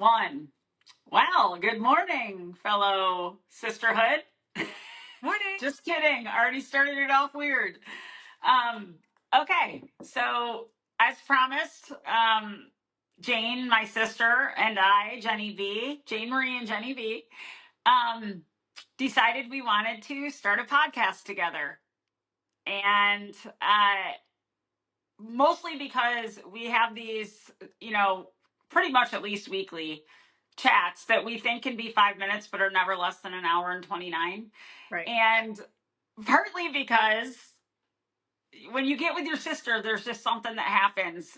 One. Well, good morning, fellow Sisterhood. Morning. Just kidding. Already started it off weird. Okay, so as promised, Jayne, my sister, and I, Jayne Marie and Jayne B, um, decided we wanted to start a podcast together. And mostly because we have these, pretty much at least weekly chats that we think can be 5 minutes, but are never less than an hour and 29. Right. And partly because when you get with your sister, there's just something that happens.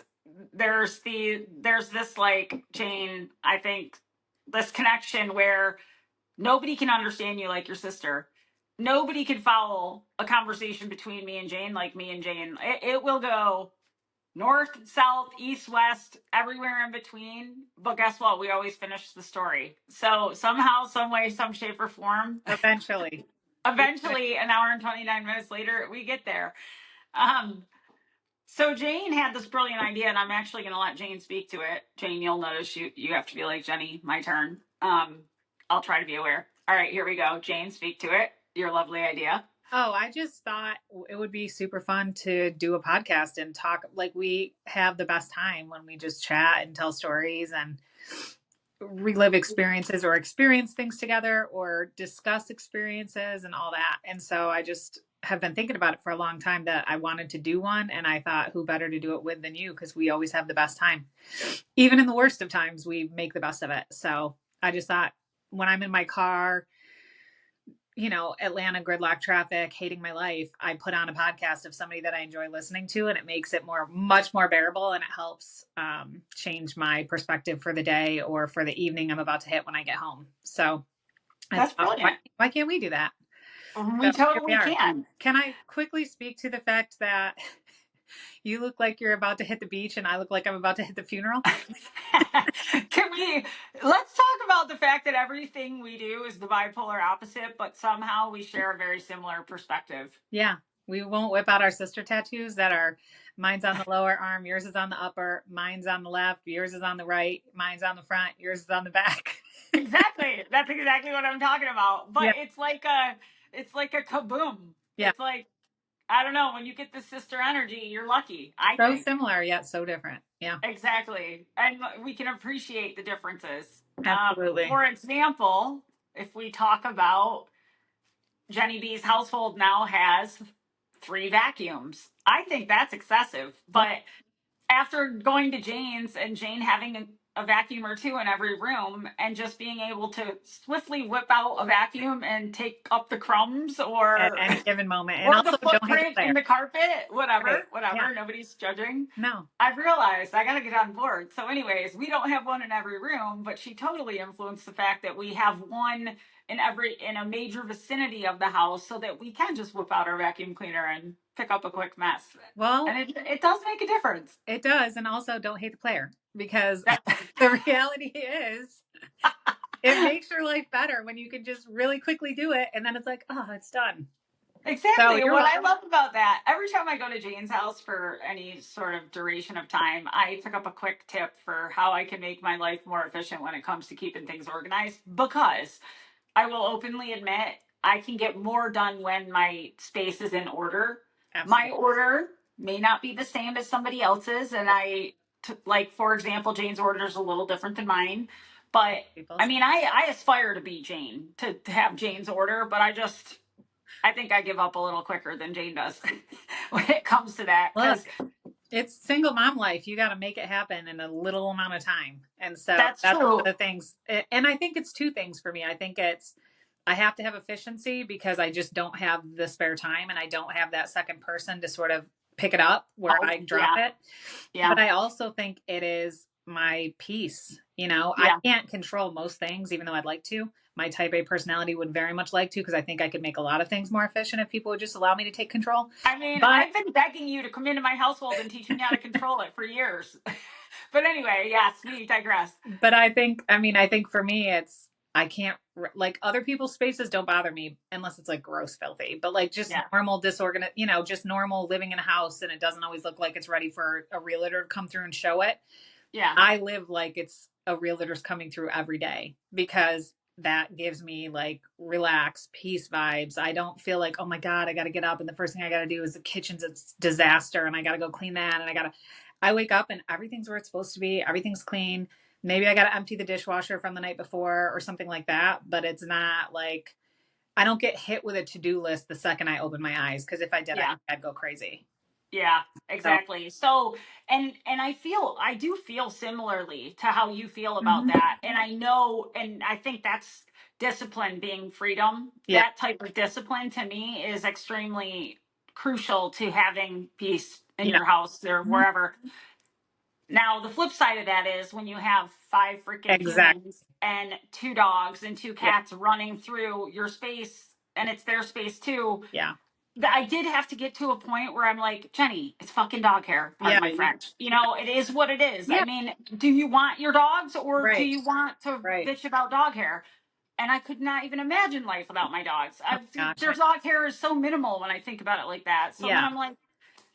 There's this, like, Jayne, I think, this connection where nobody can understand you like your sister. Nobody can follow a conversation between me and Jayne like me and Jayne. It will go north, south, east, west, everywhere in between. But guess what? We always finish the story. So somehow, some way, some shape or form, Eventually, an hour and 29 minutes later, we get there. So Jayne had this brilliant idea, and I'm actually going to let Jayne speak to it. Jayne, you'll notice you have to be like, Jenny, my turn. I'll try to be aware. All right, here we go. Jayne, speak to it. Your lovely idea. Oh, I just thought it would be super fun to do a podcast and talk. Like, we have the best time when we just chat and tell stories and relive experiences or experience things together or discuss experiences and all that. And so I just have been thinking about it for a long time that I wanted to do one. And I thought, who better to do it with than you? Because we always have the best time. Even in the worst of times, we make the best of it. So I just thought, when I'm in my car, Atlanta gridlock traffic, hating my life, I put on a podcast of somebody that I enjoy listening to, and it makes it much more bearable, and it helps change my perspective for the day or for the evening I'm about to hit when I get home. So That's brilliant. Why can't we do that? We totally can. Can I quickly speak to the fact that you look like you're about to hit the beach and I look like I'm about to hit the funeral? Let's talk about the fact that everything we do is the bipolar opposite, but somehow we share a very similar perspective. Yeah. We won't whip out our sister tattoos that are mine's on the lower arm, yours is on the upper, mine's on the left, yours is on the right, mine's on the front, yours is on the back. Exactly. That's exactly what I'm talking about. But yeah. it's like a kaboom. Yeah. It's like, I don't know, when you get the sister energy, you're lucky. I so think. Similar yet so different. Yeah. Exactly. And we can appreciate the differences. Absolutely. For example, if we talk about Jenny B's household now has 3 vacuums. I think that's excessive. But after going to Jayne's and Jayne having a vacuum or two in every room and just being able to swiftly whip out a vacuum and take up the crumbs or at any given moment, and or also the footprint in the carpet, whatever, Yeah. Nobody's judging. No. I've realized I got to get on board. So anyways, we don't have one in every room, but she totally influenced the fact that we have one in a major vicinity of the house so that we can just whip out our vacuum cleaner and pick up a quick mess. Well, and it does make a difference. It does. And also, don't hate the player, because the reality is it makes your life better when you can just really quickly do it. And then it's like, oh, it's done. Exactly. So what I love about that, every time I go to Jayne's house for any sort of duration of time, I pick up a quick tip for how I can make my life more efficient when it comes to keeping things organized. Because I will openly admit, I can get more done when my space is in order. Absolutely. My order may not be the same as somebody else's. And for example, Jayne's order is a little different than mine. But I mean, I aspire to be Jayne, to have Jayne's order, but I think I give up a little quicker than Jayne does when it comes to that. Look, it's single mom life. You got to make it happen in a little amount of time. And so that's true. One of the things. And I think it's 2 things for me. I think I have to have efficiency because I just don't have the spare time, and I don't have that second person to sort of pick it up where I drop it. Yeah. But I also think it is my peace. I can't control most things, even though I'd like to. My type A personality would very much like to, because I think I could make a lot of things more efficient if people would just allow me to take control. I mean, I've been begging you to come into my household and teach me how to control it for years. But anyway, yes, we digress. But I think for me, I can't, like, other people's spaces don't bother me unless it's like gross, filthy, but like just normal disorganized, just normal living in a house and it doesn't always look like it's ready for a realtor to come through and show it. Yeah. I live like it's a realtor's coming through every day because that gives me like relax, peace vibes. I don't feel like, oh my God, I got to get up and the first thing I got to do is the kitchen's a disaster and I got to go clean that. And I wake up and everything's where it's supposed to be. Everything's clean. Maybe I got to empty the dishwasher from the night before or something like that. But it's not like I don't get hit with a to-do list the second I open my eyes. Cause if I did, I Yeah. think I'd go crazy. Yeah, So, exactly. So, and I do feel similarly to how you feel about mhm. that. And I know, and I think that's discipline being freedom. Yeah. That type of discipline to me is extremely crucial to having peace in Yeah. your house or Mhm. wherever. Now, the flip side of that is when you have five freaking Exactly. humans and two dogs and two Yeah. cats running through your space and it's their space too. Yeah. I did have to get to a point where I'm like, Jenny, it's fucking dog hair. Pardon Yeah. my French. You know, it is what it is. I Yeah. mean, do you want your dogs or do Right. you want to Right. bitch about dog hair? And I could not even imagine life without my dogs. Oh my gosh. Their dog hair is so minimal when I think about it like that. So then Yeah. I'm like,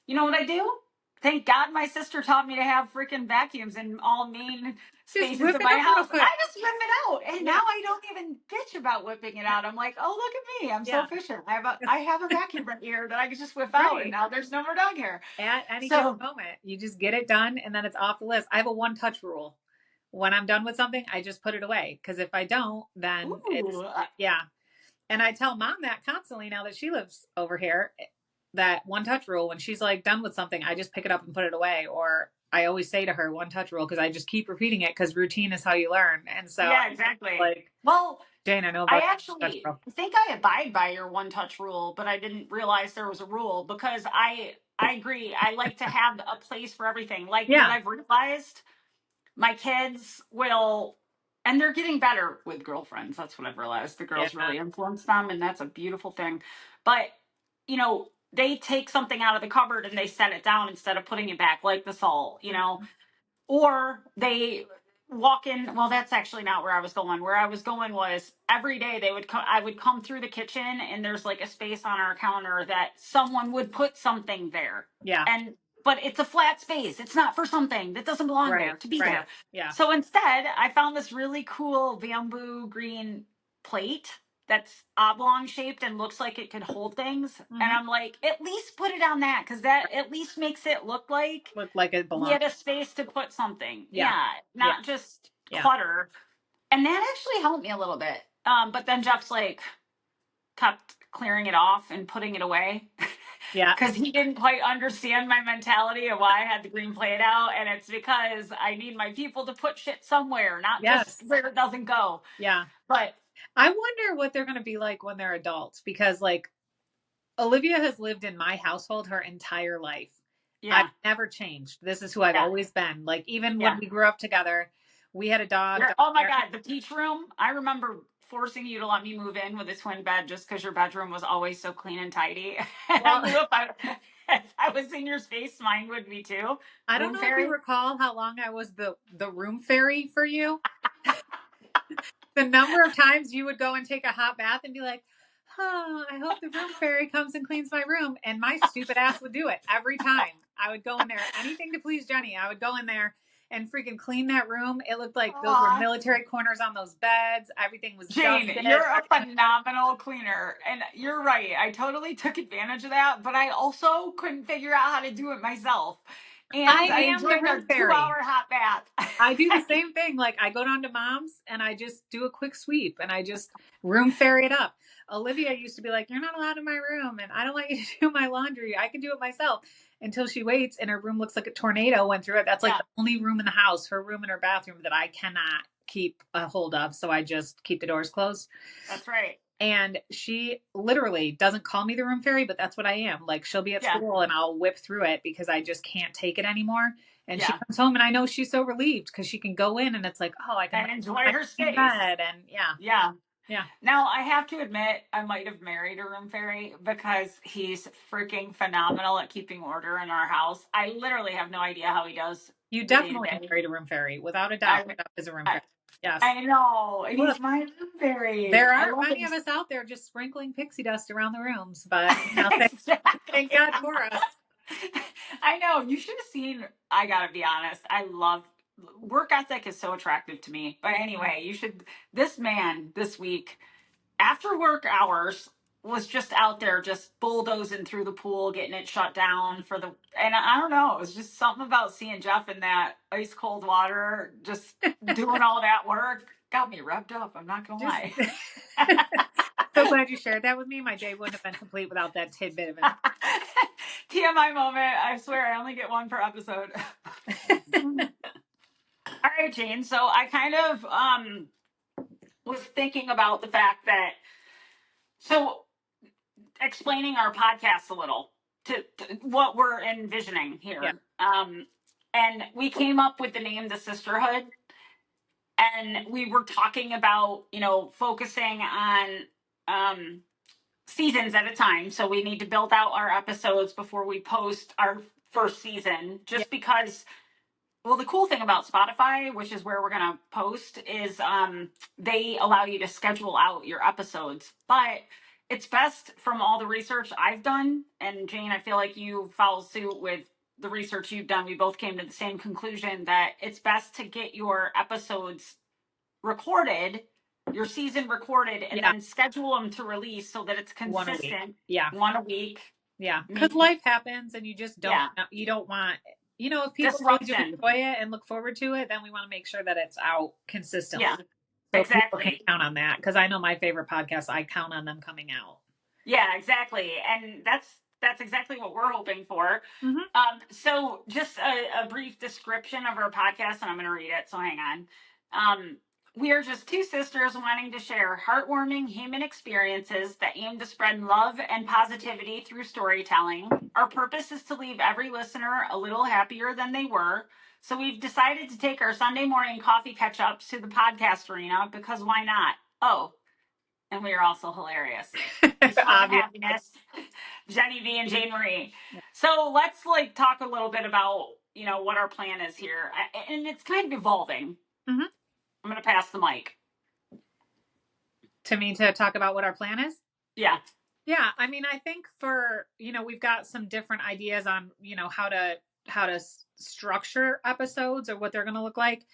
you know what I do? Thank God my sister taught me to have freaking vacuums in all main Just spaces whip of it my up real house. I quick. just whip it out. And now Yeah. I don't even bitch about whipping it out. I'm like, oh, look at me. I'm so Yeah. efficient. I have a vacuum right here that I can just whip out and Right. now there's no more dog hair. At any given So, moment, you just get it done and then it's off the list. I have a one touch rule. When I'm done with something, I just put it away. Because if I don't, then it's, ooh, yeah. And I tell mom that constantly now that she lives over here, that one touch rule. When she's like done with something, I just pick it up and put it away. Or I always say to her, one touch rule, because I just keep repeating it because routine is how you learn. And so yeah, I'm exactly. like, Well, Jane, I know I about touch actually rule. think I abide by your one touch rule, but I didn't realize there was a rule because I agree. I like to have a place for everything. Like what Yeah. I've realized, my kids will and they're getting better with girlfriends. That's what I've realized. The Yeah. girls really influence them and that's a beautiful thing. But, you know, they take something out of the cupboard and they set it down instead of putting it back like the salt, you know, or they walk in. Well, that's actually not where I was going. Where I was going was every day they would come, I would come through the kitchen and there's like a space on our counter that someone would put something there. Yeah. And but it's a flat space, it's not for something that doesn't belong there Right. to be Right. there. Yeah. So instead I found this really cool bamboo green plate that's oblong shaped and looks like it could hold things. And Hmm. I'm like, at least put it on that because that at least makes it look like Look like it he belongs. had a space to put something. Yeah. Yeah, Yeah. not just Yeah. clutter. And that actually helped me a little bit. But then Jeff's like kept clearing it off and putting it away Yeah. because he didn't quite understand my mentality of why I had the green plate out. And it's because I need my people to put shit somewhere, not just Yes. where it doesn't go. Yeah. But I wonder what they're going to be like when they're adults because, like, Olivia has lived in my household her entire life. I've yeah, never changed. This is who I've yeah, always been. Like, even when yeah. we grew up together, we had a dog. Oh my God, the peach room. I remember forcing you to let me move in with a twin bed just because your bedroom was always so clean and tidy. And I Well, knew if I was in your space, mine would be too. I don't Room know if you fairy. recall how long I was the room fairy for you. The number of times you would go and take a hot bath and be like, oh, I hope the room fairy comes and cleans my room. And my stupid ass would do it every time. I would go in there, anything to please Jenny. I would go in there and freaking clean that room. It looked like those were Aw. military corners on those beds. Everything was Jane, dusted. you're a phenomenal cleaner. And you're right. I totally took advantage of that, but I also couldn't figure out how to do it myself. And I I am the enjoyed room a fairy. 2 hour hot bath. I do the same thing. Like I go down to mom's and I just do a quick sweep and I just room fairy it up. Olivia used to be like, "You're not allowed in my room and I don't want you to do my laundry. I can do it myself." Until she waits and her room looks like a tornado went through it. That's like Yeah, the only room in the house, her room and her bathroom that I cannot keep a hold of. So I just keep the doors closed. that's right. And she literally doesn't call me the room fairy, but that's what I am. Like she'll be at Yeah, school and I'll whip through it because I just can't take it anymore. And she yeah. comes home and I know she's so relieved because she can go in and it's like, oh, I can And lay enjoy my her in space. bed. And yeah, Yeah. yeah. Now, I have to admit, I might have married a room fairy because he's freaking phenomenal at keeping order in our house. I literally have no idea how he does You the day to definitely day. married a room fairy without a doubt. I, That is a room I, fairy. Yes. I know, and Look, he's my room fairy. there I aren't love many him. of us out there just sprinkling pixie dust around the rooms, but you know, thank Exactly. God for us. I know. You should have seen. I gotta be honest. I love work ethic is so attractive to me. But anyway, this man this week, after work hours, was just out there just bulldozing through the pool, getting it shut down and I don't know, it was just something about seeing Jeff in that ice cold water, just doing all that work, got me revved up. I'm not gonna Just lie. so glad you shared that with me. My day wouldn't have been complete without that tidbit of information. TMI moment. I swear I only get one per episode. All right, Jayne. So I kind of was thinking about the fact that, so explaining our podcast a little to what we're envisioning Yeah. here. And we came up with the name the Sisterhood, and we were talking about, focusing on seasons at a time. So we need to build out our episodes before we post our first season, Yeah. just because. Well, the cool thing about Spotify, which is where we're going to post, is they allow you to schedule out your episodes. But it's best, from all the research I've done, and Jayne, I feel like you follow suit with the research you've done. We both came to the same conclusion that it's best to get your episodes recorded, your season recorded, and Yeah. then schedule them to release so that it's One a week. consistent. Yeah. One a week. Yeah. Because Maybe. life happens and you just don't, Yeah. you don't want, if people really do Disruption. enjoy it and look forward to it, then we want to make sure that it's out consistently. Yeah. So people can Exactly. count on that. Because I know my favorite podcasts, I count on them coming out. Yeah, exactly. And that's exactly what we're hoping for. Mm-hmm. So just a brief description of our podcast, and I'm going to read it, so hang on. We are just two sisters wanting to share heartwarming human experiences that aim to spread love and positivity through storytelling. Our purpose is to leave every listener a little happier than they were. So we've decided to take our Sunday morning coffee catch-ups to the podcast arena, because why not? Oh, and we are also hilarious. Peace, love, and happiness. JennyB and Jayne Marie. So let's talk a little bit about what our plan is here, and it's kind of evolving. Mm-hmm. I'm going to pass the mic to me to talk about what our plan is. Yeah. Yeah. I mean, I think we've got some different ideas on how to structure episodes or what they're going to look like.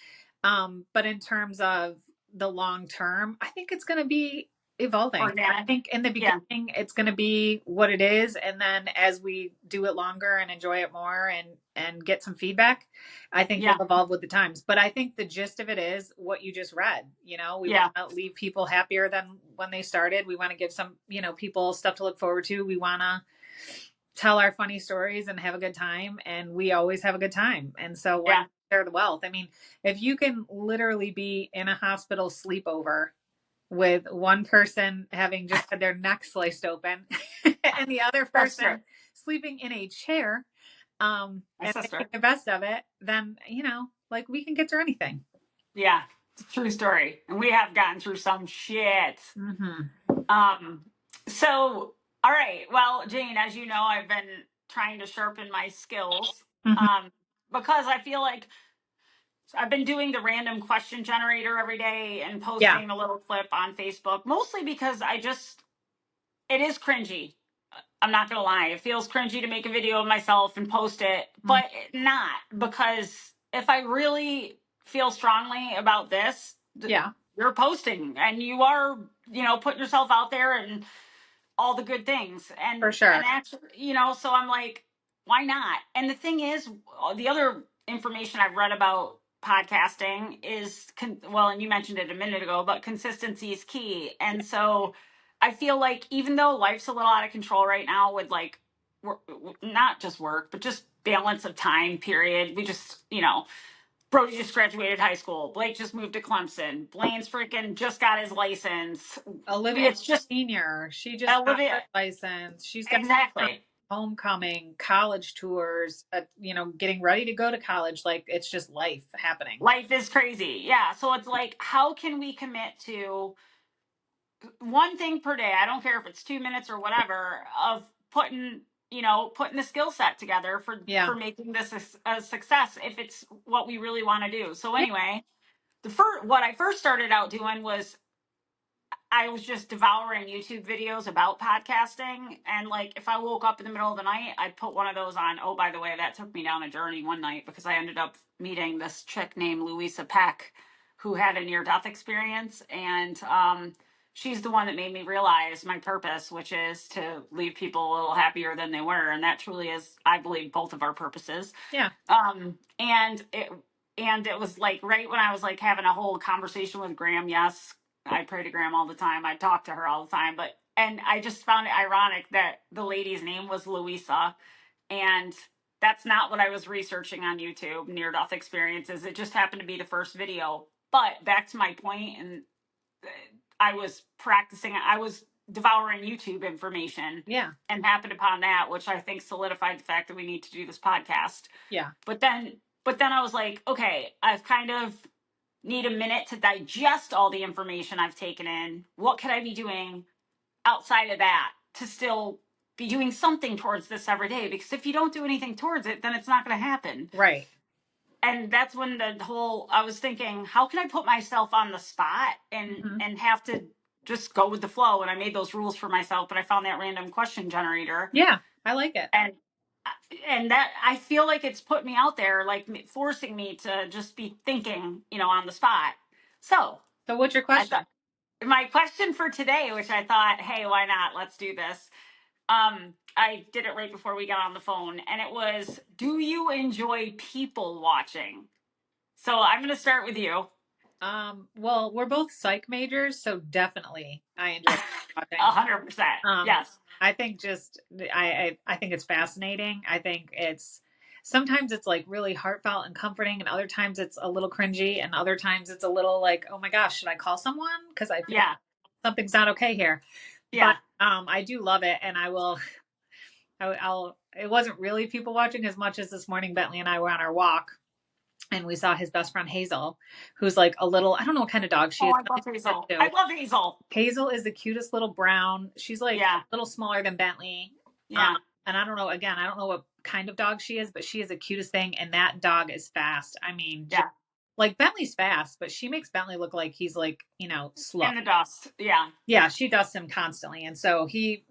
But in terms of the long term, I think it's going to be evolving. Organic. I think in the beginning it's going to be what it is, and then as we do it longer and enjoy it more and get some feedback, I think we'll evolve with the times. But I think the gist of it is what you just read. We want to leave people happier than when they started. We want to give some people stuff to look forward to. We want to tell our funny stories and have a good time, and we always have a good time. And so share the wealth. I mean, if you can literally be in a hospital sleepover with one person having just had their neck sliced open and the other person sleeping in a chair and making the best of it, then we can get through anything. Yeah, it's a true story, and we have gotten through some shit. Mm-hmm. So all right, well, Jayne, as you know, I've been trying to sharpen my skills. Mm-hmm. Because I feel like I've been doing the random question generator every day and posting a little clip on Facebook, mostly because it is cringy. I'm not going to lie. It feels cringy to make a video of myself and post it, but not, because if I really feel strongly about this, you're posting and you are, putting yourself out there and all the good things. And for sure. And actually, so I'm like, why not? And the thing is, the other information I've read about podcasting is, and you mentioned it a minute ago, but consistency is key. And so I feel like even though life's a little out of control right now with not just work, but just balance of time period, we just, Brody just graduated high school. Blake just moved to Clemson. Blaine's freaking just got his license. Olivia's just senior. She just got her license. She's got homecoming, college tours, getting ready to go to college. It's just life happening. Life is crazy. Yeah. So it's how can we commit to one thing per day? I don't care if it's 2 minutes or whatever, of putting the skill set together for making this a success, if it's what we really want to do. So anyway, what I first started out doing was, I was just devouring YouTube videos about podcasting. And like, if I woke up in the middle of the night, I'd put one of those on. Oh, by the way, that took me down a journey one night because I ended up meeting this chick named Louisa Peck who had a near death experience. And she's the one that made me realize my purpose, which is to leave people a little happier than they were. And that truly is, I believe, both of our purposes. Yeah. And it was like right when I was like having a whole conversation with Graham. Yes, I pray to Graham all the time. I talk to her all the time. And I just found it ironic that the lady's name was Louisa. And that's not what I was researching on YouTube, near death experiences. It just happened to be the first video. But back to my point, and I was practicing, I was devouring YouTube information. Yeah. And happened upon that, which I think solidified the fact that we need to do this podcast. Yeah. But then I was like, okay, I've kind of need a minute to digest all the information I've taken in. What could I be doing outside of that to still be doing something towards this every day? Because if you don't do anything towards it, then it's not going to happen. Right. And that's when I was thinking, how can I put myself on the spot and have to just go with the flow? And I made those rules for myself, but I found that random question generator. Yeah, I like it. And that, I feel like it's put me out there, like forcing me to just be thinking, on the spot. So what's your question? My question for today, which I thought, hey, why not? Let's do this. I did it right before we got on the phone, and it was, do you enjoy people watching? So I'm going to start with you. Well, we're both psych majors, so definitely I enjoy watching. 100%. Yes. I think I think it's fascinating. I think sometimes it's like really heartfelt and comforting, and other times it's a little cringy, and other times it's a little like, oh my gosh, should I call someone? Because I feel like something's not okay here. Yeah. But I do love it, and I'll. It wasn't really people watching as much as this morning. Bentley and I were on our walk, and we saw his best friend Hazel, who's like a little, I don't know what kind of dog she is. I love Hazel. I love Hazel. Hazel is the cutest little brown. She's like a little smaller than Bentley. Yeah. And I don't know, again, I don't know what kind of dog she is, but she is the cutest thing. And that dog is fast. I mean, like Bentley's fast, but she makes Bentley look like he's like, slow. In the dust. Yeah. Yeah, she dusts him constantly. And so he,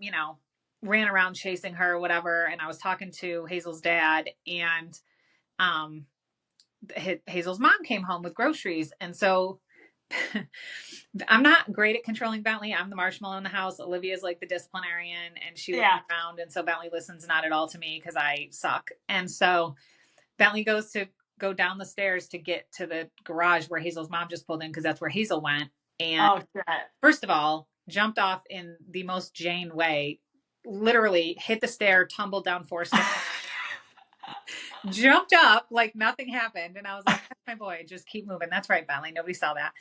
ran around chasing her, whatever. And I was talking to Hazel's dad, and Hazel's mom came home with groceries. And so I'm not great at controlling Bentley. I'm the marshmallow in the house. Olivia's like the disciplinarian, and she looks around. And so Bentley listens not at all to me because I suck. And so Bentley goes to go down the stairs to get to the garage where Hazel's mom just pulled in, because that's where Hazel went. And first of all, jumped off in the most Jayne way, literally hit the stair, tumbled down 4 steps. Jumped up like nothing happened. And I was like, that's my boy, just keep moving. That's right, Bentley. Nobody saw that.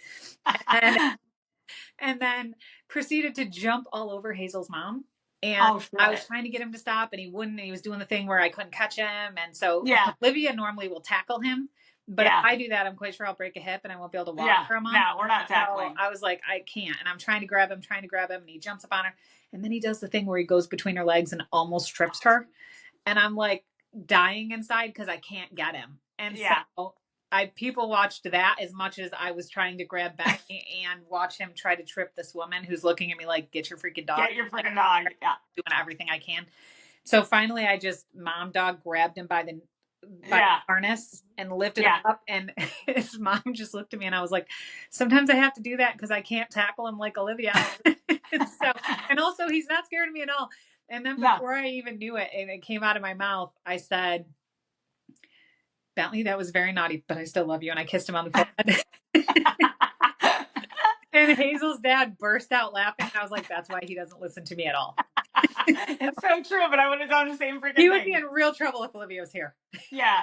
And then proceeded to jump all over Hazel's mom. And I was trying to get him to stop, and he wouldn't. He was doing the thing where I couldn't catch him. And so Olivia normally will tackle him. But if I do that, I'm quite sure I'll break a hip and I won't be able to walk for a month. No, we're not tackling. So I was like, I can't. And I'm trying to grab him, and he jumps up on her. And then he does the thing where he goes between her legs and almost trips her. And I'm like dying inside because I can't get him. And so people watched that as much as I was trying to grab Becky and watch him try to trip this woman who's looking at me like, get your freaking dog. Get your freaking dog. Yeah. Doing everything I can. So finally I just mom dog grabbed him by the harness and lifted him up, and his mom just looked at me, and I was like, sometimes I have to do that because I can't tackle him like Olivia. And also he's not scared of me at all. And then before I even knew it, and it came out of my mouth, I said, Bentley, that was very naughty, but I still love you. And I kissed him on the forehead. And Hazel's dad burst out laughing. And I was like, that's why he doesn't listen to me at all. It's so true, but I would have done the same freaking thing. He would be in real trouble if Olivia was here. Yeah.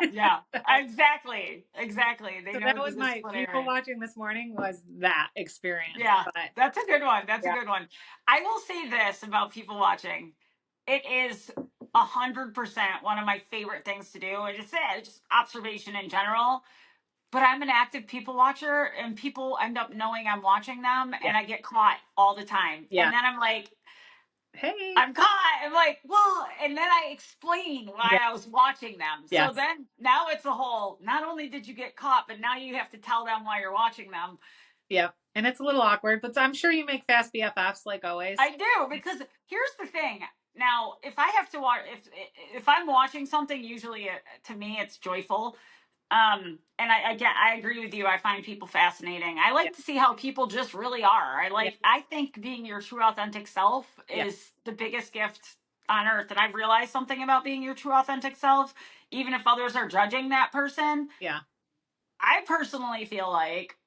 Exactly. So that was my people watching this morning, was that experience. Yeah, but that's a good one. A good one. I will say this about people watching. It is 100% one of my favorite things to do. It's just observation in general. But I'm an active people watcher, and people end up knowing I'm watching them, and I get caught all the time. Yeah. And then I'm like, hey, I'm caught. I'm like, well, and then I explain why I was watching them. So then now it's a whole, not only did you get caught, but now you have to tell them why you're watching them. Yeah. And it's a little awkward, but I'm sure you make fast BFFs like always. I do, because here's the thing. Now, if I have to watch, if I'm watching something, usually to me it's joyful. And again, I agree with you. I find people fascinating. I Yeah. like to see how people just really are. Yeah. I think being your true authentic self Yeah. is the biggest gift on earth. And I've realized something about being your true authentic self, even if others are judging that person. Yeah. I personally feel like,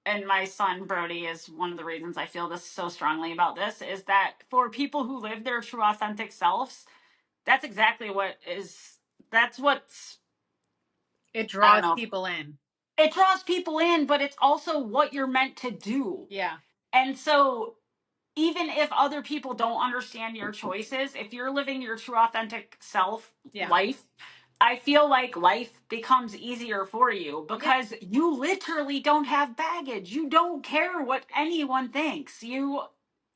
and my son Brody is one of the reasons I feel this so strongly about this, is that for people who live their true authentic selves, that's exactly that's what's, It I don't draws know, people in. it draws people in, but it's also what you're meant to do. Yeah. And so, even if other people don't understand your choices, if you're living your true authentic self Yeah. life, I feel like life becomes easier for you Yeah. because you literally don't have baggage. You don't care what anyone thinks. You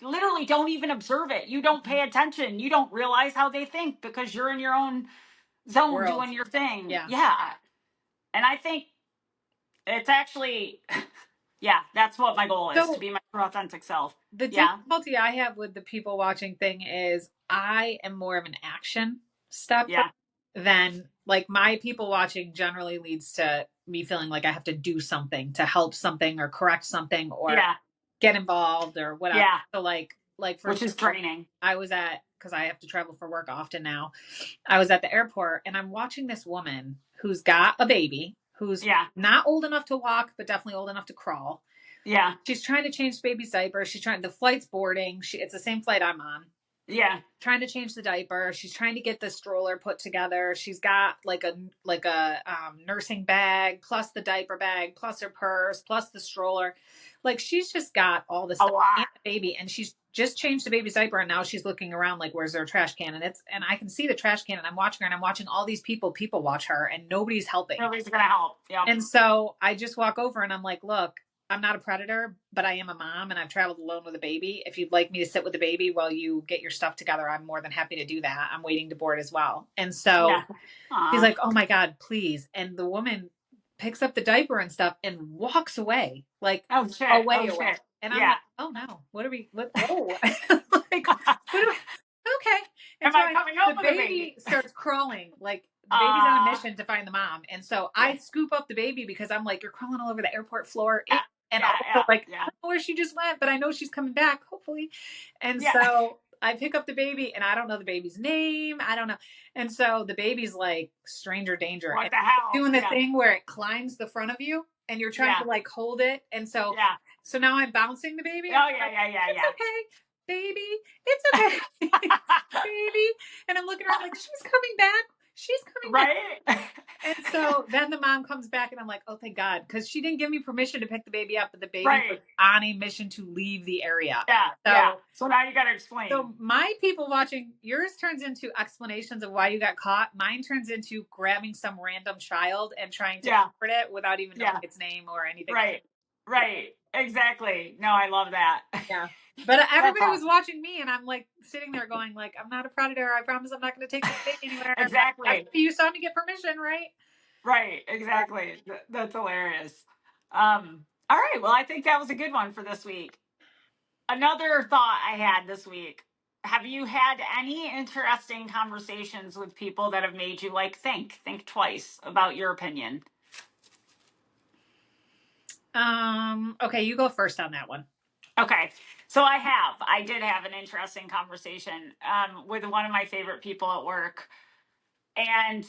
literally don't even observe it. You don't pay attention. You don't realize how they think because you're in your own zone World. doing your thing. Yeah. Yeah. And I think it's actually, yeah, that's what my goal is, to So be my true authentic self. the Yeah. difficulty I have with the people watching thing is I am more of an action stepper Yeah. than like my people watching generally leads to me feeling like I have to do something to help something or correct something or Yeah. get involved or whatever. Yeah. So like for Which is example, draining. I was at because I have to travel for work often now. I was at the airport and I'm watching this woman who's got a baby who's Yeah. not old enough to walk, but definitely old enough to crawl. Yeah. She's trying to change the baby's diaper. She's trying the flight's boarding. It's the same flight I'm on. Yeah. Trying to change the diaper. She's trying to get the stroller put together. She's got like a nursing bag plus the diaper bag plus her purse plus the stroller. Like she's just got all the A stuff and lot. the baby, and she's just changed the baby's diaper, and now she's looking around like, where's their trash can? And I can see the trash can, and I'm watching her, and I'm watching all these people watch her, and nobody's helping. Nobody's going to help. Yeah. And so I just walk over and I'm like, look, I'm not a predator, but I am a mom and I've traveled alone with a baby. If you'd like me to sit with the baby while you get your stuff together, I'm more than happy to do that. I'm waiting to board as well. And so Yeah. he's Aww. like, oh my God, please. And the woman picks up the diaper and stuff and walks away, like Oh, shit. away. Oh, shit. And I'm Yeah. like, oh no, whoa. Like, what do okay. And Am so I coming the home with a baby baby? starts crawling, like the baby's on a Uh, mission to find the mom. And so yeah. I scoop up the baby because I'm like, you're crawling all over the airport floor. Yeah. And Yeah. also Yeah. like, I Yeah. don't know where she just went, but I know she's coming back, hopefully. And Yeah. so I pick up the baby and I don't know the baby's name. I don't know. And so the baby's like stranger danger What and the hell? doing the Yeah. thing where it climbs the front of you and you're trying Yeah. to like hold it. And so, Yeah. so now I'm bouncing the baby and Oh, I'm yeah. like, Yeah. Yeah. it's Yeah. okay, baby. It's okay, baby. And I'm looking around like, she's coming back. She's coming back. Right? And so then the mom comes back and I'm like, oh, thank God. Because she didn't give me permission to pick the baby up, but the baby was Right. on a mission to leave the area. Yeah. Yeah. So, So now you got to explain. so my people watching, yours turns into explanations of why you got caught. Mine turns into grabbing some random child and trying to Yeah. comfort it without even knowing Yeah. its name or anything. Right. Yeah. Right. Exactly. No, I love that. Yeah. But That's everybody was awesome. watching me, and I'm like sitting there going, like, I'm not a predator. I promise I'm not going to take this baby anywhere. Exactly. You saw me get permission, right? Right. Exactly. That's hilarious. All right. Well, I think that was a good one for this week. Another thought I had this week. Have you had any interesting conversations with people that have made you like think twice about your opinion? Okay, you go first on that one. Okay. So I did have an interesting conversation with one of my favorite people at work. And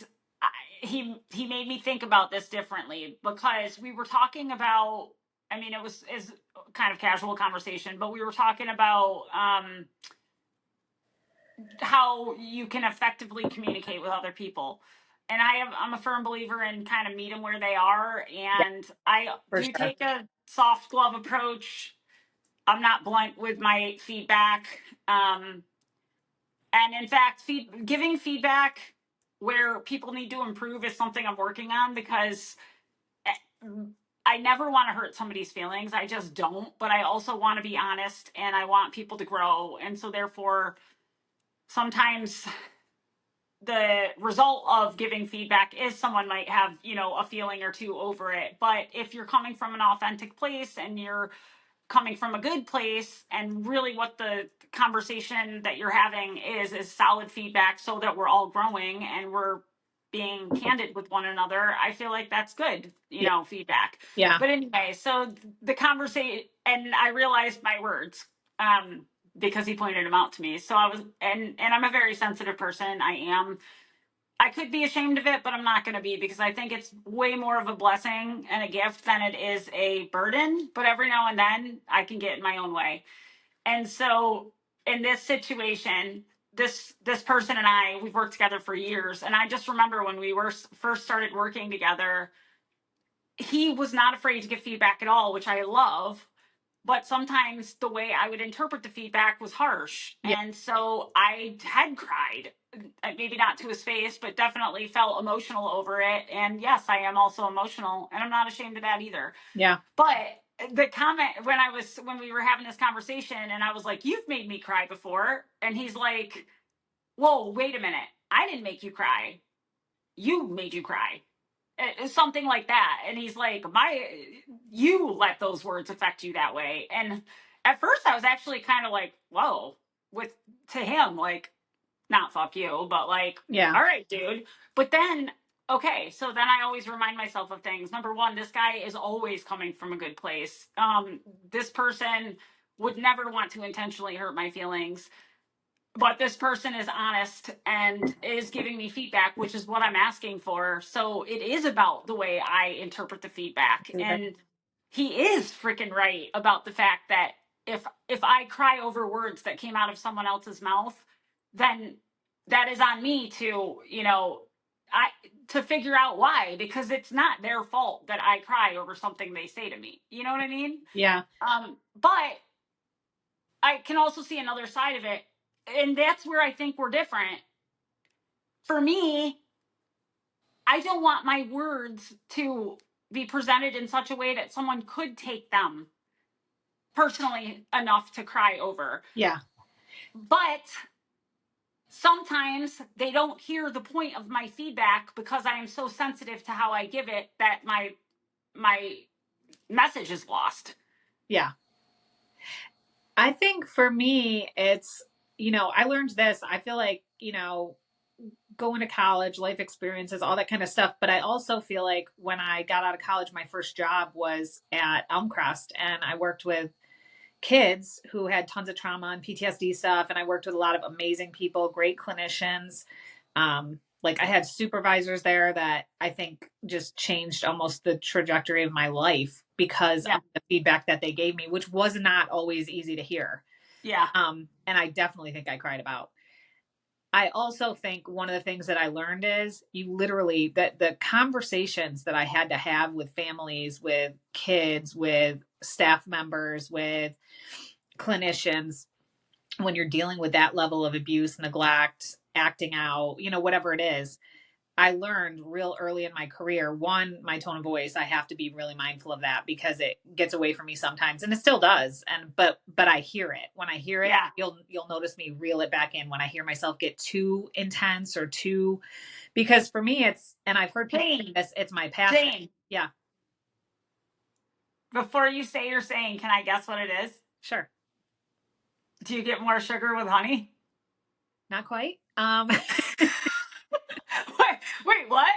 he made me think about this differently because we were talking about, I mean, it was is kind of casual conversation, but we were talking about how you can effectively communicate with other people. And I'm a firm believer in kind of meet them where they are. Yeah, And I for do sure. take a soft glove approach. I'm not blunt with my feedback. And in fact, giving feedback where people need to improve is something I'm working on because eh, I never want to hurt somebody's feelings. I just don't. But I also want to be honest and I want people to grow. And so, therefore, sometimes the result of giving feedback is someone might have, a feeling or two over it. But if you're coming from an authentic place and you're coming from a good place, and really what the conversation that you're having is solid feedback so that we're all growing and we're being candid with one another, I feel like that's good, Yeah. feedback. Yeah. But anyway, so the conversation, and I realized my words, um because he pointed them out to me. So I was, and I'm a very sensitive person. I could be ashamed of it, but I'm not going to be, because I think it's way more of a blessing and a gift than it is a burden. But every now and then I can get in my own way. And so in this situation, this person and we've worked together for years. And I just remember when we were first started working together, he was not afraid to give feedback at all, which I love. But sometimes the way I would interpret the feedback was harsh. Yeah. And so I had cried, maybe not to his face, but definitely felt emotional over it. And yes, I am also emotional, and I'm not ashamed of that either. Yeah. But the comment when we were having this conversation, and I was like, "You've made me cry before." And he's like, "Whoa, wait a minute. I didn't make you cry. You made you cry." Something like that. And he's like, you let those words affect you that way. And at first I was actually kind of like, whoa, with to him, like, not fuck you, but like, Yeah. all right, dude. But then, okay, so then I always remind myself of things. Number one, this guy is always coming from a good place. This person would never want to intentionally hurt my feelings, but this person is honest and is giving me feedback, which is what I'm asking for. So it is about the way I interpret the feedback. And he is freaking right about the fact that if I cry over words that came out of someone else's mouth, then that is on me to, I to figure out why, because it's not their fault that I cry over something they say to me. You know what I mean? Yeah. But I can also see another side of it, and that's where I think we're different. For me, I don't want my words to be presented in such a way that someone could take them personally enough to cry over. Yeah. But sometimes they don't hear the point of my feedback because I am so sensitive to how I give it that my message is lost. Yeah. I think for me, it's, I learned this. I feel like, going to college, life experiences, all that kind of stuff. But I also feel like when I got out of college, my first job was at Elmcrest, and I worked with kids who had tons of trauma and PTSD stuff. And I worked with a lot of amazing people, great clinicians. Like I had supervisors there that I think just changed almost the trajectory of my life because Yeah. of the feedback that they gave me, which was not always easy to hear. Yeah. And I definitely think I cried about. I also think one of the things that I learned is you literally, that the conversations that I had to have with families, with kids, with staff members, with clinicians, when you're dealing with that level of abuse, neglect, acting out, whatever it is, I learned real early in my career, one, my tone of voice, I have to be really mindful of that because it gets away from me sometimes, and it still does. And but I hear it. When I hear it, Yeah. you'll notice me reel it back in when I hear myself get too intense or too, because for me it's, and I've heard people say this, it's my passion. Jayne, Yeah. before you say your saying, can I guess what it is? Sure. Do you get more sugar with honey? Not quite. Wait, what?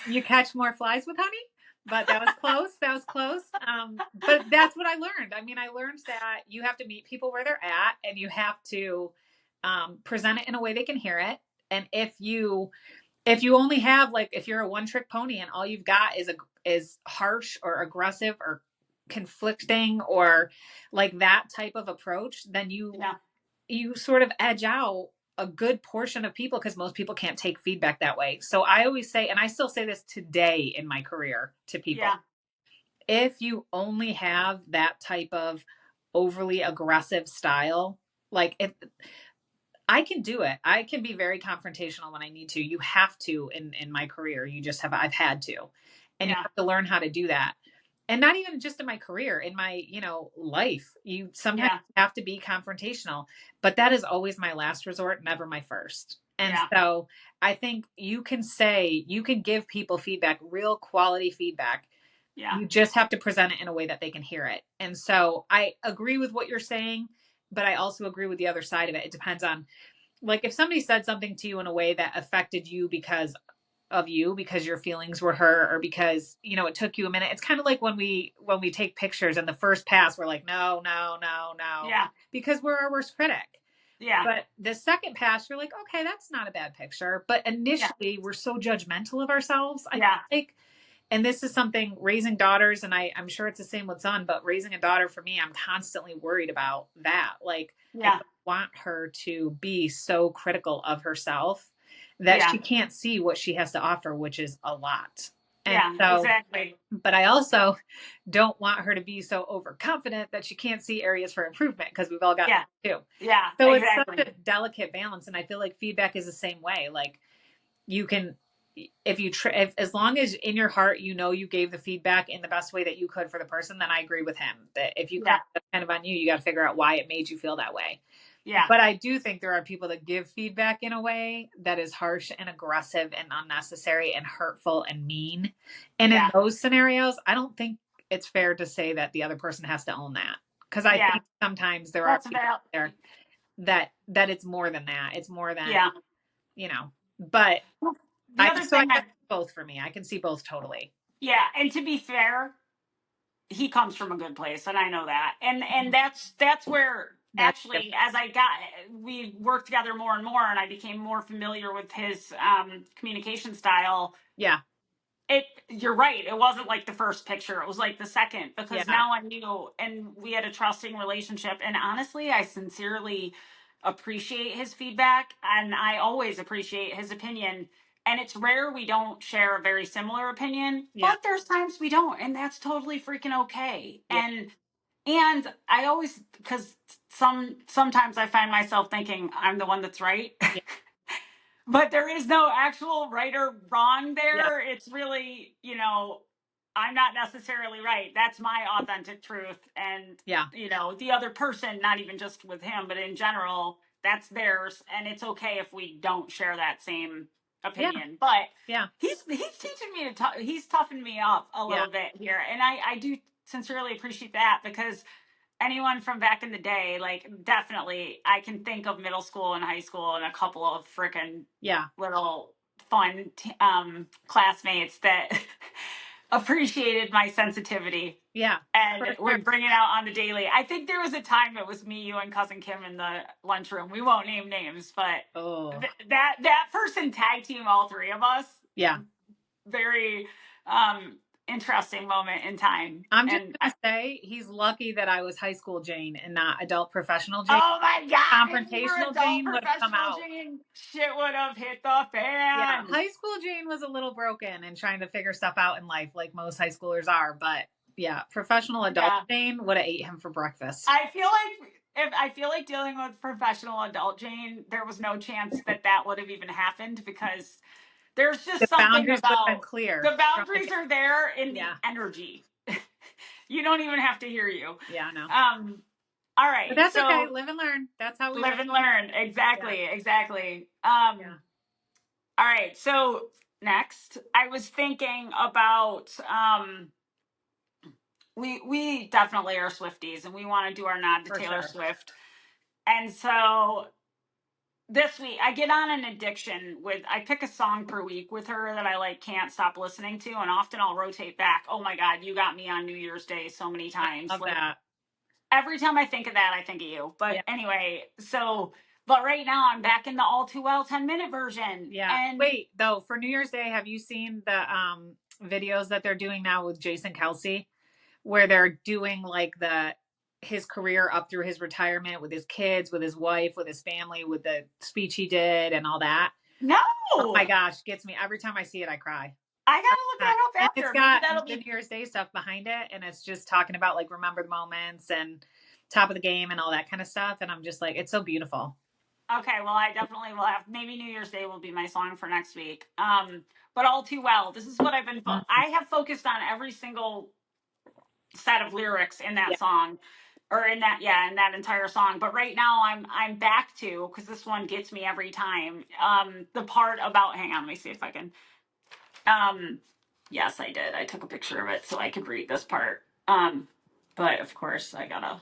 You catch more flies with honey, but that was close. That was close. But that's what I learned. I mean, I learned that you have to meet people where they're at, and you have to present it in a way they can hear it. And if you only have, like, if you're a one trick pony and all you've got is harsh or aggressive or conflicting or like that type of approach, then you sort of edge out a good portion of people because most people can't take feedback that way. So I always say, and I still say this today in my career to people, Yeah. if you only have that type of overly aggressive style, like if I can do it, I can be very confrontational when I need to. You have to in my career. You just have, I've had to, and you Yeah. have to learn how to do that. and not even just in my career, in my, life. You sometimes Yeah. have to be confrontational, but that is always my last resort, never my first. And Yeah. so I think you can give people feedback, real quality feedback. Yeah. You just have to present it in a way that they can hear it. And so I agree with what you're saying, but I also agree with the other side of it. It depends on, like, if somebody said something to you in a way that affected you because your feelings were hurt, or because it took you a minute. It's kind of like when we take pictures, and the first pass we're like, no, no, no, no, Yeah. because we're our worst critic. Yeah. But the second pass you're like, okay, that's not a bad picture. But Yeah. initially we're so judgmental of ourselves, I feel Yeah. like. And this is something, raising daughters, and I'm sure it's the same with son, but raising a daughter, for me, I'm constantly worried about that. Like, I Yeah. don't want her to be so critical of herself that Yeah. she can't see what she has to offer, which is a lot. And Yeah. so, Exactly. but I also don't want her to be so overconfident that she can't see areas for improvement, because we've all got Yeah. that too. Yeah. So it's such a Exactly. delicate balance. And I feel like feedback is the same way. Like, you can, if as long as in your heart you gave the feedback in the best way that you could for the person, then I agree with him that if you Yeah. that's kind of on you. You got to figure out why it made you feel that way. Yeah. But I do think there are people that give feedback in a way that is harsh and aggressive and unnecessary and hurtful and mean. And in Yeah. those scenarios, I don't think it's fair to say that the other person has to own that, because I Yeah. think sometimes there are That's people about. there that it's more than that. It's more than, Yeah. but The other I thing guess I. both for me. I can see both totally. Yeah. And to be fair, he comes from a good place, and I know that. And Mhm. that's where That's different. actually, as we worked together more and more, and I became more familiar with his communication style. Yeah. You're right, it wasn't like the first picture, it was like the second, because Yeah. now I knew, and we had a trusting relationship, and honestly I sincerely appreciate his feedback, and I always appreciate his opinion. And it's rare we don't share a very similar opinion, Yeah. but there's times we don't, and that's totally freaking okay. Yeah. And I always, because sometimes I find myself thinking I'm the one that's right. Yeah. But there is no actual right or wrong Yeah. there. It's really, I'm not necessarily right. That's my authentic truth. And, Yeah. the other person, not even just with him, but in general, that's theirs. And it's okay if we don't share that same Yeah. opinion. But Yeah. he's teaching me he's toughened me up a Yeah. little bit here. And I do sincerely appreciate that, because anyone from back in the day, like, definitely I can think of middle school and high school and a couple of freaking Yeah. little fun classmates that appreciated my sensitivity Yeah. and For sure. would bring it out on the daily. I think there was a time it was me, you, and cousin Kim in the lunchroom. We won't name names, but Oh. that person tag team all three of us. Yeah. Very interesting moment in time. I'm just And gonna say he's lucky that I was high school Jane and not adult professional Jane. oh my God, if you were Confrontational adult Jane would have come professional out. Jane, shit would have hit the Yeah. fan. High school Jane was a little broken and trying to figure stuff out in life, like most high schoolers are. But yeah, professional adult Yeah. Jane would have ate him for breakfast. I feel like dealing with professional adult Jane, there was no chance that would have even happened, because there's The just something boundaries would have been about clear the from the boundaries get. are there in the Yeah. energy. You don't even have to hear you. Yeah. No. All But right. that's okay. So Live and learn. That's how we learn. live and learn. Yeah. Exactly. Exactly. Yeah. All right. So next, I was thinking about we definitely are Swifties, and we want to do our nod to For Taylor sure. Swift. And so this week I get on an addiction with, I pick a song per week with her that I like can't stop listening to, and often I'll rotate back. Oh my God, you got me on New Year's Day so many I times. love Like, that. every time I think of that, I think of you. But Yeah. anyway, but right now I'm back in the All Too Well 10-minute version. Yeah. And Wait, though, for New Year's Day, have you seen the videos that they're doing now with Jason Kelsey, where they're doing like his career up through his retirement with his kids, with his wife, with his family, with the speech he did and all that? Oh no, my gosh, gets me every time I see it, I cry. I gotta look that up And it's after. Maybe got that'll the be New Year's Day stuff behind it, and it's just talking about like remember the moments and top of the game and all that kind of stuff. And I'm just like, it's so beautiful. okay. Well, I definitely will have, maybe New Year's Day will be my song for next week. But All Too Well. This is what I've been. Mm. I have focused on every single set of lyrics in that Yeah. song, or in that entire song. But right now I'm back to, because this one gets me every time. The part about, hang on, let me see if I can. Yes, I did. I took a picture of it so I could read this part. But of course I gotta.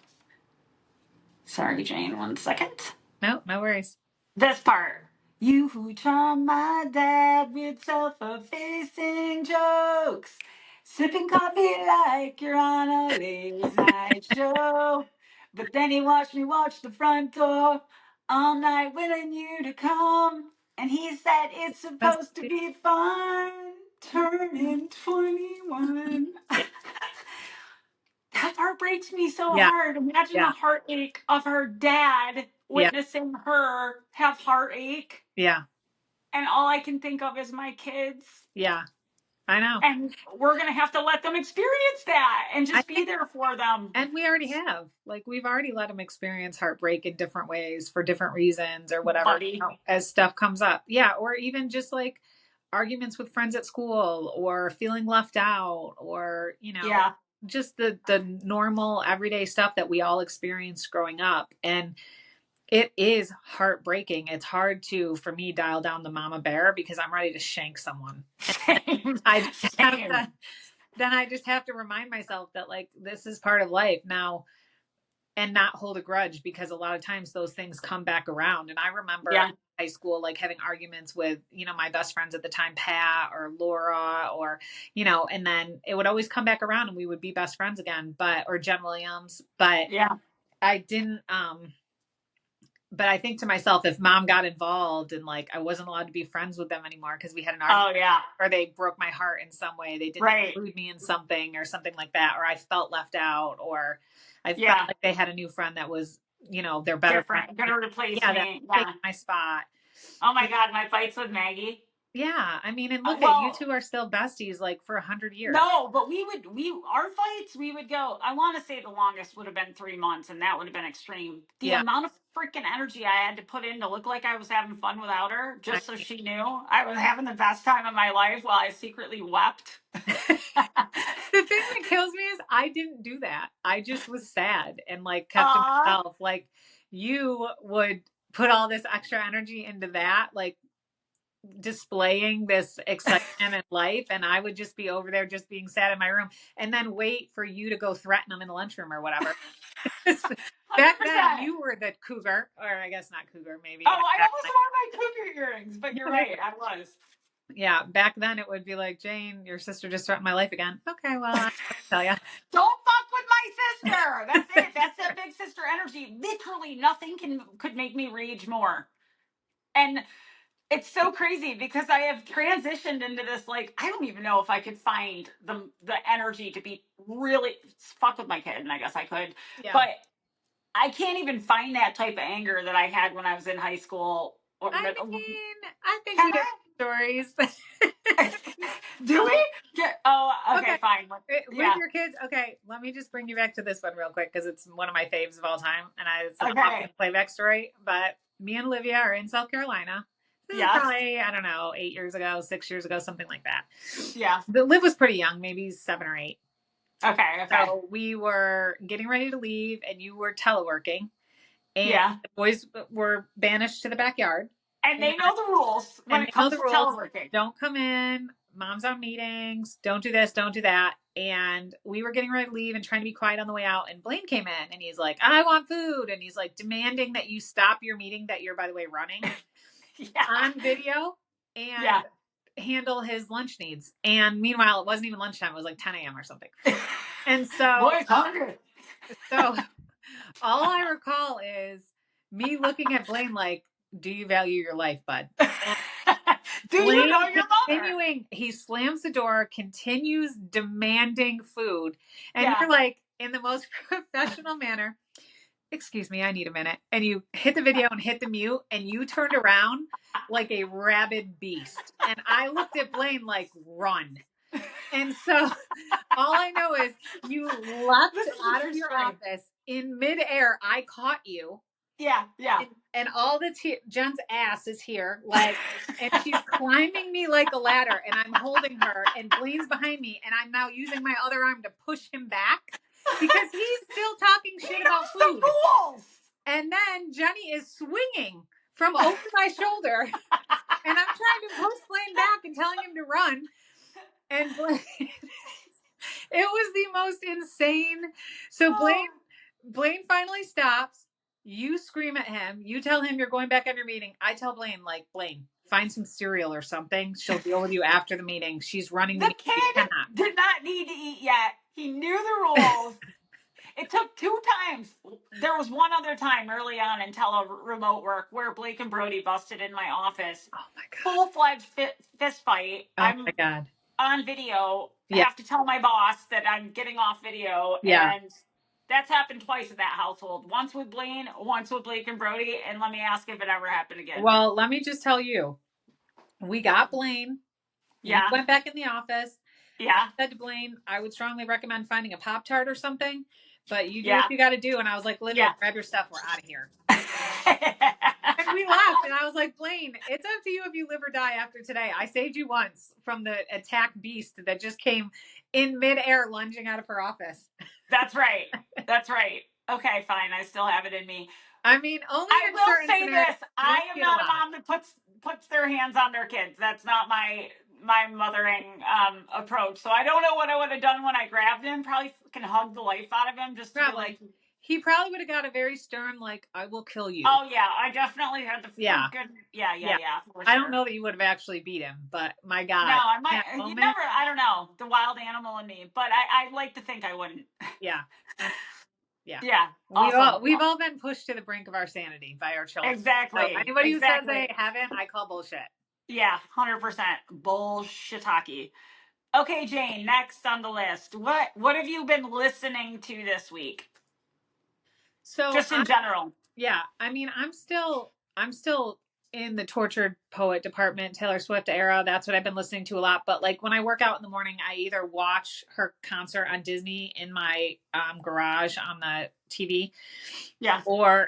Sorry, Jane. 1 second. No, no worries. This part. You who charm my dad with self-effacing jokes, sipping coffee like you're on a late night show. But then he watched me watch the front door all night, waiting you to come. And he said it's That's, supposed to be fun, turning 21. yeah. That part breaks me so Yeah. hard. Imagine the Yeah. heartache of her dad Yeah. witnessing her have heartache, Yeah. and all I can think of is my kids. Yeah. I know. And we're gonna have to let them experience that and I just be think, there for them. and we already have. Like, we've already let them experience heartbreak in different ways for different reasons or whatever, Buddy. as stuff comes up. Yeah. Or even just like arguments with friends at school or feeling left out or, Yeah. just the normal everyday stuff that we all experienced growing up. And it is heartbreaking. It's hard to, for me, dial down the mama bear because I'm ready to shank someone. Same. I just have Same. to, then I just have to remind myself that, like, this is part of life now, and not hold a grudge, because a lot of times those things come back around. And I remember Yeah. high school, like, having arguments with, my best friends at the time, Pat or Laura, or, and then it would always come back around and we would be best friends again, or Jen Williams. But Yeah. I didn't, but I think to myself, if mom got involved and, like, I wasn't allowed to be friends with them anymore because we had an argument, Oh yeah. or they broke my heart in some way, they didn't Right. include me in something or something like that, or I felt left out, or I felt Yeah. like they had a new friend that was, their better friend. Different. Gonna replace Yeah, that me. take Yeah. my spot. Oh my God, my fights with Maggie. Yeah, I mean, and look at you Well, two are still besties, like, for 100 years. no, but our fights, we would go, I want to say the longest would have been 3 months, and that would have been extreme. The Yeah, amount of freaking energy I had to put in to look like I was having fun without her, I just so she knew I was having the best time of my life while I secretly wept. the thing that kills me is I didn't do that. I just was sad and, like, kept to Aw. myself. Like, you would put all this extra energy into that, like, displaying this excitement in life, and I would just be over there just being sad in my room, and then wait for you to go threaten them in the lunchroom or whatever. Back then 100%. you were the cougar, or I guess not cougar, maybe. Oh, I almost wore my cougar earrings, but you're right, I was. Yeah, back then it would be like, Jane, your sister just threatened my life again. Okay, well, I tell you. Don't fuck with my sister. That's it. That's that big sister energy. Literally nothing could make me rage more. And it's so crazy because I have transitioned into this, like, I don't even know if I could find the energy to be really fuck with my kid, and I guess I could. Yeah. But I can't even find that type of anger that I had when I was in high school or I middle. mean, I think Can we have stories. I? Do we? Oh, okay, Okay. fine. With Yeah. your kids, okay, let me just bring you back to this one real quick because it's one of my faves of all time, and it's an awesome Okay. playback story. But me and Olivia are in South Carolina. This is Yes. probably, I don't know, 8 years ago, 6 years ago, something like that. Yeah. Liv was pretty young, maybe 7 or 8. Okay. Okay. So we were getting ready to leave, and you were teleworking, and Yeah. the boys were banished to the backyard. And And they know the rules when and it they know comes the to rules. teleworking. Don't come in. Mom's on meetings. Don't do this. Don't do that. And we were getting ready to leave and trying to be quiet on the way out. And Blaine came in and he's like, I want food. And he's like demanding that you stop your meeting that you're, by the way, running Yeah. on video and Yeah. handle his lunch needs. And meanwhile, it wasn't even lunchtime. It was like 10 a.m. or something. And so, Boy's hungry. so all I recall is me looking at Blaine like, do you value your life, bud? And Do you Blaine know your mother? continuing, he slams the door, continues demanding food. And Yeah. you're like, in the most professional manner, excuse me, I need a minute. And you hit the video and hit the mute, and you turned around like a rabid beast. And I looked at Blaine like, run. And so all I know is you leapt This is a out true of your story. office in midair. I caught you. Yeah, yeah. And all the Jen's ass is here, like, and she's climbing me like a ladder, and I'm holding her, and Blaine's behind me, and I'm now using my other arm to push him back because he's still talking He shit about knows the food. rules. And then Jenny is swinging from over my shoulder, and I'm trying to push Blaine back and telling him to run. And Blaine, it was the most insane. So Blaine finally stops. You scream at him. You tell him you're going back on your meeting. I tell Blaine, like, Blaine, find some cereal or something. She'll deal with you after the meeting. She's running the The meeting. You kid cannot. did not need to eat yet. He knew the rules. It took 2 times. There was one other time early on in remote work where Blake and Brody busted in my office. Oh my God. Full-fledged fist fight. Oh my God. On video. Yeah. Have to tell my boss that I'm getting off video. Yeah. And that's happened twice in that household. Once with Blaine, once with Blake and Brody. And let me ask if it ever happened again. Well, let me just tell you, we got Blaine. You Yeah. went back in the office. Yeah. I said to Blaine, I would strongly recommend finding a Pop-Tart or something, but you do Yeah. what you got to do. And I was like, Olivia, Yeah. grab your stuff. We're out of here. And we left. And I was like, Blaine, it's up to you if you live or die after today. I saved you once from the attack beast that just came in midair lunging out of her office. That's right. That's right. Okay, fine. I still have it in me. I mean, only I in will certain say scenarios. this: I am not a mom that puts their hands on their kids. That's not my mothering approach. So I don't know what I would have done when I grabbed him. Probably can hug the life out of him just to be like. He probably would have got a very stern, like, I will kill you. Oh yeah, I definitely had the good. Yeah. For sure. I don't know that you would have actually beat him, but my God. No, I might. You never. I don't know the wild animal in me, but I like to think I wouldn't. Yeah. Yeah. Yeah. Awesome. We've all been pushed to the brink of our sanity by our children. Exactly. So anybody who says they haven't, I call bullshit. Yeah, 100% bullshitaki. Okay, Jayne, next on the list. What have you been listening to this week? So just in general. Yeah, I mean, I'm still in the tortured poet department, Taylor Swift era. That's what I've been listening to a lot. But like when I work out in the morning, I either watch her concert on Disney in my garage on the TV. Yeah.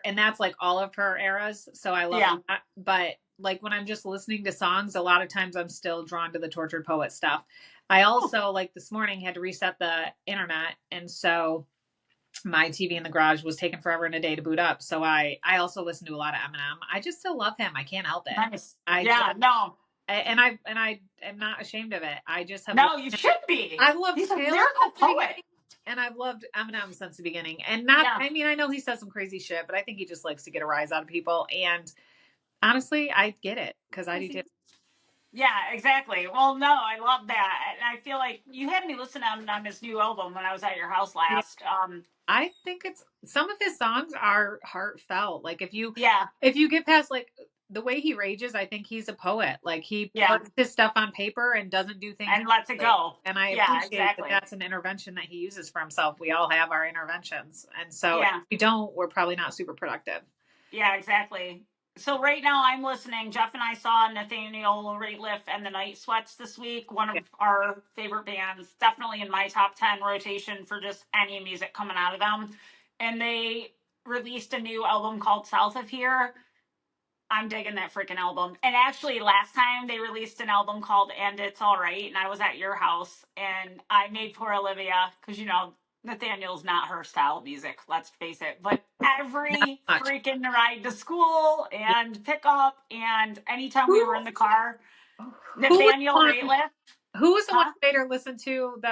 And that's like all of her eras. So I love that. But like when I'm just listening to songs, a lot of times I'm still drawn to the tortured poet stuff. I also like this morning had to reset the internet. And so my TV in the garage was taking forever and a day to boot up. So I also listen to a lot of Eminem. I just still love him. I can't help it. Nice. And I am not ashamed of it. I just have. No, you should be. I love He's Taylor a lyrical poet. And I've loved Eminem since the beginning. And I mean, I know he says some crazy shit, but I think he just likes to get a rise out of people. And honestly, I get it because I do too. Yeah, exactly. Well, no, I love that. And I feel like you had me listen on his new album when I was at your house last. Yeah. I think some of his songs are heartfelt. Like if you get past like the way he rages, I think he's a poet. Like he puts his stuff on paper and doesn't do things and lets it go. And I appreciate that that's an intervention that he uses for himself. We all have our interventions. And so if we don't, we're probably not super productive. Yeah, exactly. So right now I'm listening. Jeff and I saw Nathaniel Rateliff and the Night Sweats this week. One of our favorite bands, definitely in my top 10 rotation for just any music coming out of them. And they released a new album called South of Here. I'm digging that freaking album. And actually last time they released an album called And It's All Right. And I was at your house and I made poor Olivia because, Nathaniel's not her style of music, let's face it. But every freaking ride to school and pickup and anytime we were in the car, Nathaniel Rateliff. Who was the one who made her listen to the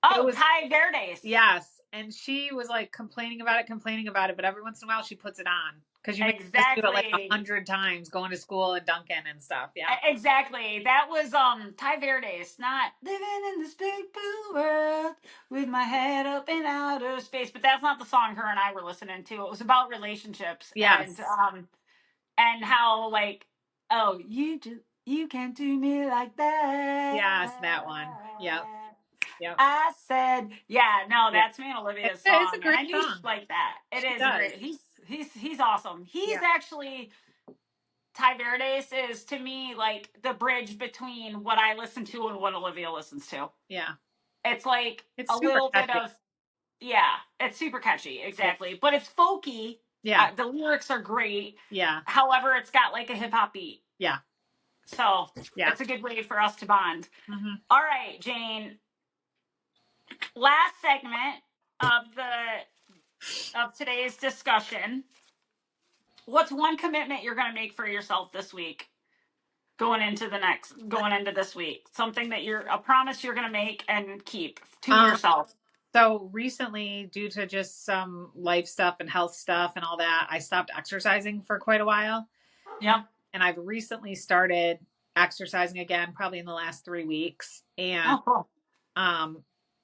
Ty Verdes. Yes. And she was like complaining about it, but every once in a while she puts it on. Because you make us do it like 100 times going to school and Duncan and stuff. Yeah. Exactly. That was Ty Verdes, not living in this big blue world with my head up in outer space. But that's not the song her and I were listening to. It was about relationships. Yes. And how like, oh, you can't do me like that. Yes, that one. Yep. I said, that's me and Olivia's song. It's a great song. Like that. It is great. He's awesome. He's actually Ty Verdes is to me like the bridge between what I listen to and what Olivia listens to. Yeah. It's like a little bit of Yeah, it's super catchy, Yeah. exactly. But it's folky. Yeah. The lyrics are great. Yeah. However, it's got like a hip hop beat. Yeah. So Yeah. it's a good way for us to bond. Hmm. All right, Jayne. Last segment of today's discussion. What's one commitment you're going to make for yourself this week? Going into this week, something that you're a promise you're going to make and keep to Um, yourself. so recently, due to just some life stuff and health stuff and all that, I stopped exercising for quite a while. Yep. And I've recently started exercising again, probably in the last 3 weeks. And Oh, cool. um,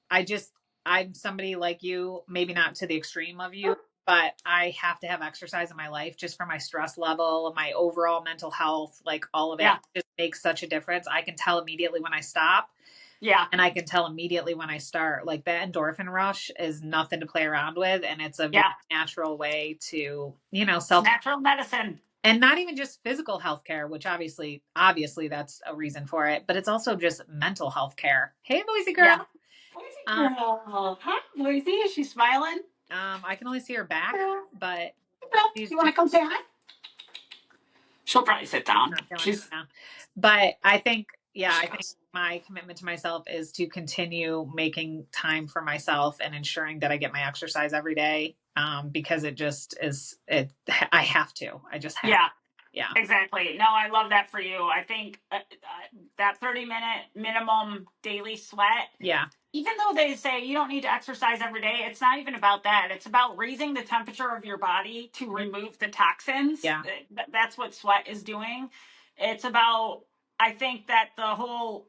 I just, I'm somebody like you, maybe not to the extreme of you, but I have to have exercise in my life just for my stress level, my overall mental health, like all of it Yeah. just makes such a difference. I can tell immediately when I stop. Yeah. And I can tell immediately when I start. Like the endorphin rush is nothing to play around with. And it's a very Yeah. natural way to, It's self, natural medicine. and not even just physical health care, which obviously that's a reason for it, but it's also just mental health care. Hey, Boise girl. Yeah. Girl. Hi, Boise. Is she smiling? I can only see her back, but Girl, she's you want to come say hi? She'll probably sit down. not feeling it She's now. But I she think goes. my commitment to myself is to continue making time for myself and ensuring that I get my exercise every day. Because it just is I have to. I just have. Yeah. Yeah. Exactly. No, I love that for you. I think that 30-minute minimum daily sweat, Yeah. even though they say you don't need to exercise every day, it's not even about that. It's about raising the temperature of your body to remove the toxins. Yeah. That's what sweat is doing. It's about, I think that the whole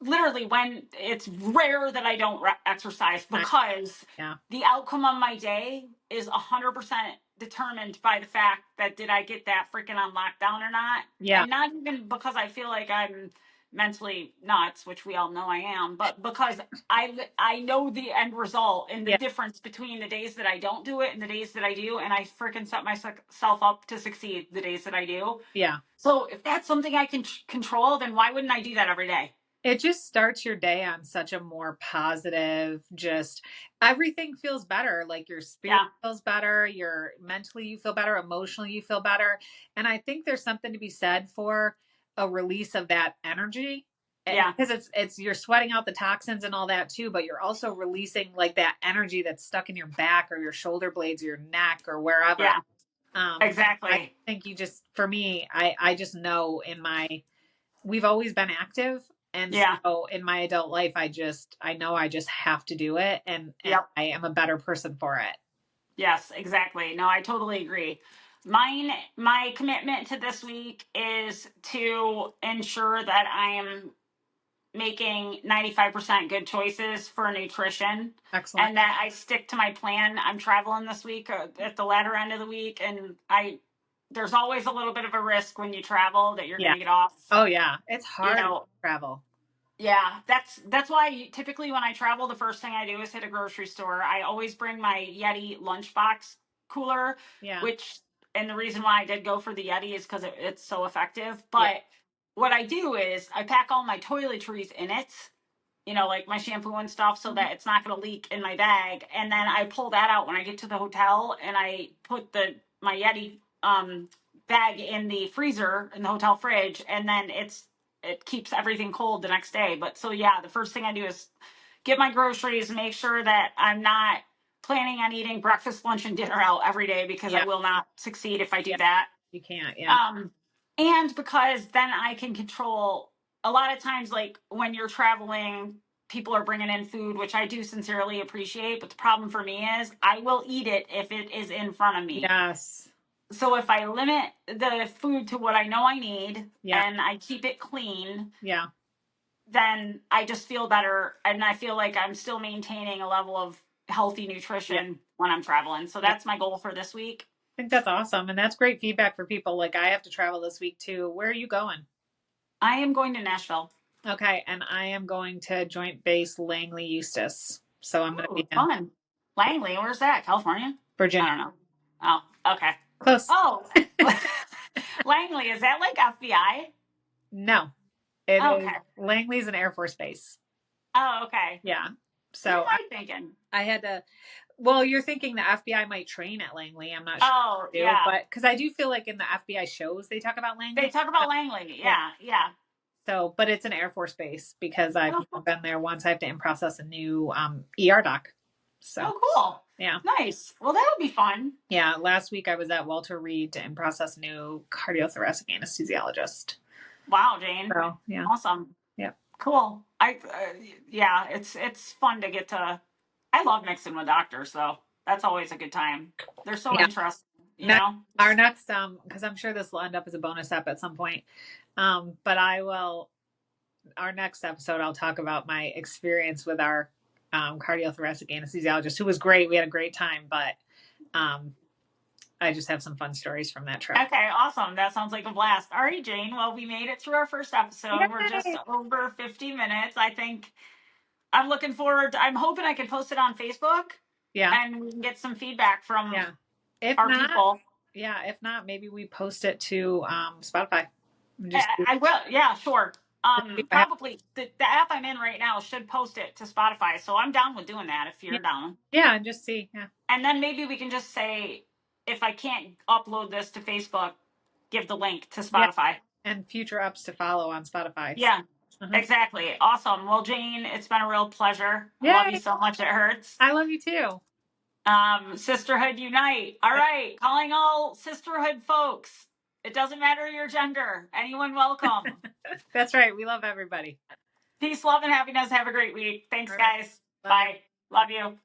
literally when it's rare that I don't exercise I, because yeah. the outcome of my day is 100% determined by the fact that did I get that freaking on lockdown or not. Yeah. And not even because I feel like I'm mentally nuts, which we all know I am, but because I know the end result and the Yeah. difference between the days that I don't do it and the days that I do, and I freaking set myself up to succeed the days that I do. Yeah. So if that's something I can control, then why wouldn't I do that every day? It just starts your day on such a more positive, just everything feels better. Like your spirit Yeah. feels better, your mentally you feel better, emotionally you feel better. And I think there's something to be said for a release of that energy. Yeah. Because it's you're sweating out the toxins and all that too, but you're also releasing like that energy that's stuck in your back or your shoulder blades or your neck or wherever. Yeah. I Exactly. think you just for me, I just know we've always been active, and Yeah. so in my adult life I know I just have to do it, and Yep. I am a better person for it. Yes, exactly. No, I totally agree. My commitment to this week is to ensure that I am making 95% good choices for nutrition Excellent. and that I stick to my plan. I'm traveling this week at the latter end of the week, and there's always a little bit of a risk when you travel that you're going Yeah. to get off, Oh yeah, it's you hard to know. travel. Yeah, that's why typically when I travel, the first thing I do is hit a grocery store. I always bring my Yeti lunchbox cooler, Yeah. which and the reason why I did go for the Yeti is because it's so effective. Yeah. But what I do is I pack all my toiletries in it, like my shampoo and stuff, so Mhm. that it's not going to leak in my bag. And then I pull that out when I get to the hotel, and I put the my Yeti bag in the freezer in the hotel fridge, and then it keeps everything cold the next day. But so yeah, the first thing I do is get my groceries, make sure that I'm not planning on eating breakfast, lunch, and dinner out every day because I Yeah. will not succeed if I do Yeah. that. You can't. Yeah. Um, and because then I can control a lot of times, like when you're traveling, people are bringing in food, which I do sincerely appreciate. But the problem for me is I will eat it if it is in front of me. Yes. So if I limit the food to what I know I need Yeah. and I keep it clean, Yeah. then I just feel better. And I feel like I'm still maintaining a level of healthy Yeah. nutrition when I'm traveling. So Yeah. that's my goal for this week. I think that's awesome, and that's great feedback for people. Like I have to travel this week too. Where are you going? I am going to Nashville. Okay, and I am going to Joint Base Langley Eustis. So I'm going to be Ooh, in fun. Langley, where's that? California? I Virginia. don't know. Oh, okay. Close. Oh, Langley, is that like FBI? No, it is Okay. Langley's an Air Force base. Oh, okay. Yeah. What So am I thinking? I had to. Well, you're thinking the FBI might train at Langley. I'm not sure. Oh, Do, yeah. but because I do feel like in the FBI shows they talk about They Langley. talk about Langley. Yeah. Yeah, yeah. So, but it's an Air Force base because I've Oh, been there once. I have to in process a new ER doc. So, oh, cool. yeah. Nice. Well, that'll be fun. Yeah. Last week I was at Walter Reed to in process a new cardiothoracic anesthesiologist. Wow, Jayne. So, yeah. Awesome. Yeah. Cool. Yeah, it's fun to get to. I love mixing with doctors, though. That's always a good time. They're so Yeah. interesting, you Next, know. our next, because I'm sure this will end up as a bonus app at some point. But I will, our next episode, I'll talk about my experience with our cardiothoracic anesthesiologist, who was great. We had a great time, but I just have some fun stories from that trip. Okay, awesome. That sounds like a blast. All right, Jayne. Well, we made it through our first episode. We're just Yay! over 50 minutes. I think I'm looking forward. I'm hoping I can post it on Facebook Yeah. and we can get some feedback from Yeah. If our not, people. yeah. If not, maybe we post it to Spotify. I, Just I will. Yeah, sure. see what happens. Probably the app I'm in right now should post it to Spotify. So I'm down with doing that if Yeah. you're down. Yeah, and just see. Yeah. And then maybe we can just say, if I can't upload this to Facebook, give the link to Yeah. Spotify. And future ups to follow on Spotify. Yeah, Uh-huh. exactly. Awesome. Well, Jayne, it's been a real pleasure. I Yay! love you so much. It hurts. I love you too. Sisterhood unite. All right. Calling all sisterhood folks. It doesn't matter your gender. Anyone welcome. That's right. We love everybody. Peace, love, and happiness. Have a great week. Thanks, All right. guys. Love you. Bye. Love you.